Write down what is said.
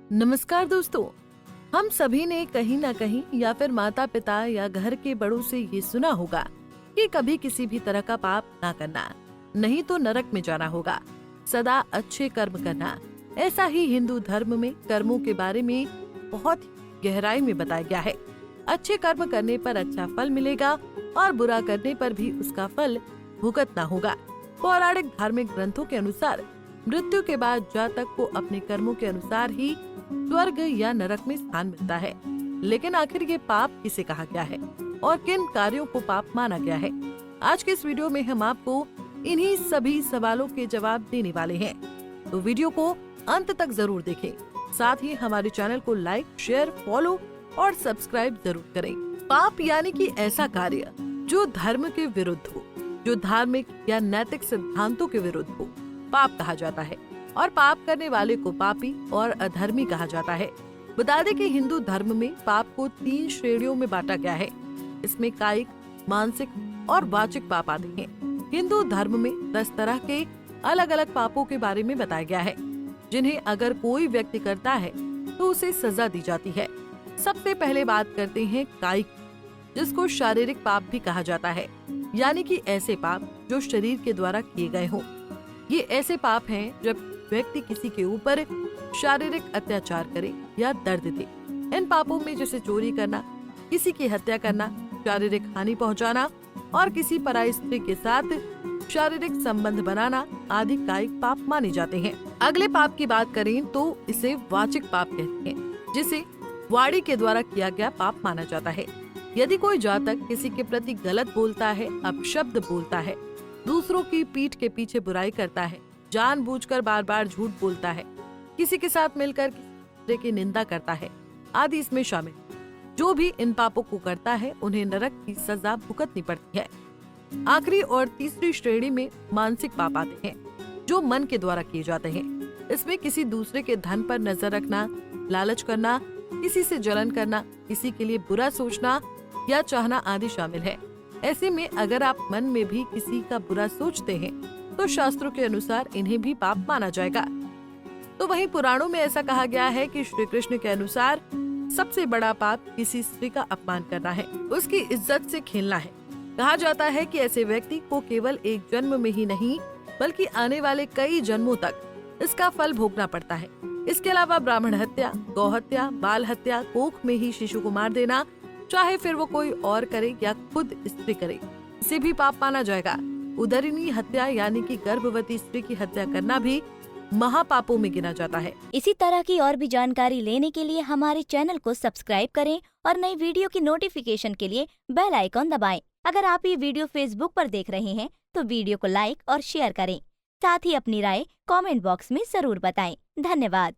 नमस्कार दोस्तों, हम सभी ने कहीं ना कहीं या फिर माता पिता या घर के बड़ों से ये सुना होगा कि कभी किसी भी तरह का पाप ना करना, नहीं तो नरक में जाना होगा। सदा अच्छे कर्म करना, ऐसा ही हिंदू धर्म में कर्मों के बारे में बहुत गहराई में बताया गया है। अच्छे कर्म करने पर अच्छा फल मिलेगा और बुरा करने पर भी उसका फल भुगतना होगा। पौराणिक धार्मिक ग्रंथों के अनुसार मृत्यु के बाद जातक को अपने कर्मों के अनुसार ही स्वर्ग या नरक में स्थान मिलता है। लेकिन आखिर ये पाप किसे कहा गया है और किन कार्यों को पाप माना गया है? आज के इस वीडियो में हम आपको इन्हीं सभी सवालों के जवाब देने वाले हैं, तो वीडियो को अंत तक जरूर देखें। साथ ही हमारे चैनल को लाइक, शेयर, फॉलो और सब्सक्राइब जरूर करें। पाप यानी कि ऐसा कार्य जो धर्म के विरुद्ध हो, जो धार्मिक या नैतिक सिद्धांतों के विरुद्ध हो, पाप कहा जाता है। और पाप करने वाले को पापी और अधर्मी कहा जाता है। बता दें कि हिंदू धर्म में पाप को 3 श्रेणियों में बांटा गया है। इसमें कायिक, मानसिक और वाचिक पाप आते हैं। हिंदू धर्म में 10 तरह के अलग अलग पापों के बारे में बताया गया है, जिन्हें अगर कोई व्यक्ति करता है तो उसे सजा दी जाती है। सबसे पहले बात करते हैं कायिक, जिसको शारीरिक पाप भी कहा जाता है, यानी कि ऐसे पाप जो शरीर के द्वारा किए गए हों। ये ऐसे पाप हैं जब व्यक्ति किसी के ऊपर शारीरिक अत्याचार करे या दर्द दे। इन पापों में जैसे चोरी करना, किसी की हत्या करना, शारीरिक हानि पहुंचाना और किसी पराई स्त्री के साथ शारीरिक संबंध बनाना आदि कायिक पाप माने जाते हैं। अगले पाप की बात करें तो इसे वाचिक पाप कहते हैं, जिसे वाणी के द्वारा किया गया पाप माना जाता है। यदि कोई जातक किसी के प्रति गलत बोलता है, अपशब्द बोलता है, दूसरों की पीठ के पीछे बुराई करता है, जानबूझकर बार बार झूठ बोलता है, किसी के साथ मिलकर दूसरे की निंदा करता है आदि इसमें शामिल। जो भी इन पापों को करता है उन्हें नरक की सजा भुगतनी पड़ती है। आखिरी और तीसरी श्रेणी में मानसिक पाप आते हैं, जो मन के द्वारा किए जाते हैं। इसमें किसी दूसरे के धन पर नजर रखना, लालच करना, किसी से जलन करना, किसी के लिए बुरा सोचना या चाहना आदि शामिल है। ऐसे में अगर आप मन में भी किसी का बुरा सोचते हैं तो शास्त्रों के अनुसार इन्हें भी पाप माना जाएगा। तो वहीं पुराणों में ऐसा कहा गया है कि श्री कृष्ण के अनुसार सबसे बड़ा पाप किसी स्त्री का अपमान करना है, उसकी इज्जत से खेलना है। कहा जाता है कि ऐसे व्यक्ति को केवल एक जन्म में ही नहीं बल्कि आने वाले कई जन्मों तक इसका फल भोगना पड़ता है। इसके अलावा ब्राह्मण हत्या, गौ हत्या, बाल हत्या, कोख में ही शिशु को मार देना, चाहे फिर वो कोई और करे या खुद स्त्री करे, इसे भी पाप माना जाएगा। उदरिणी हत्या यानी कि गर्भवती स्त्री की हत्या करना भी महापापों में गिना जाता है। इसी तरह की और भी जानकारी लेने के लिए हमारे चैनल को सब्सक्राइब करें और नई वीडियो की नोटिफिकेशन के लिए बेल आइकॉन दबाएं। अगर आप ये वीडियो फेसबुक पर देख रहे हैं तो वीडियो को लाइक और शेयर करें। साथ ही अपनी राय कमेंट बॉक्स में जरूर बताएं। धन्यवाद।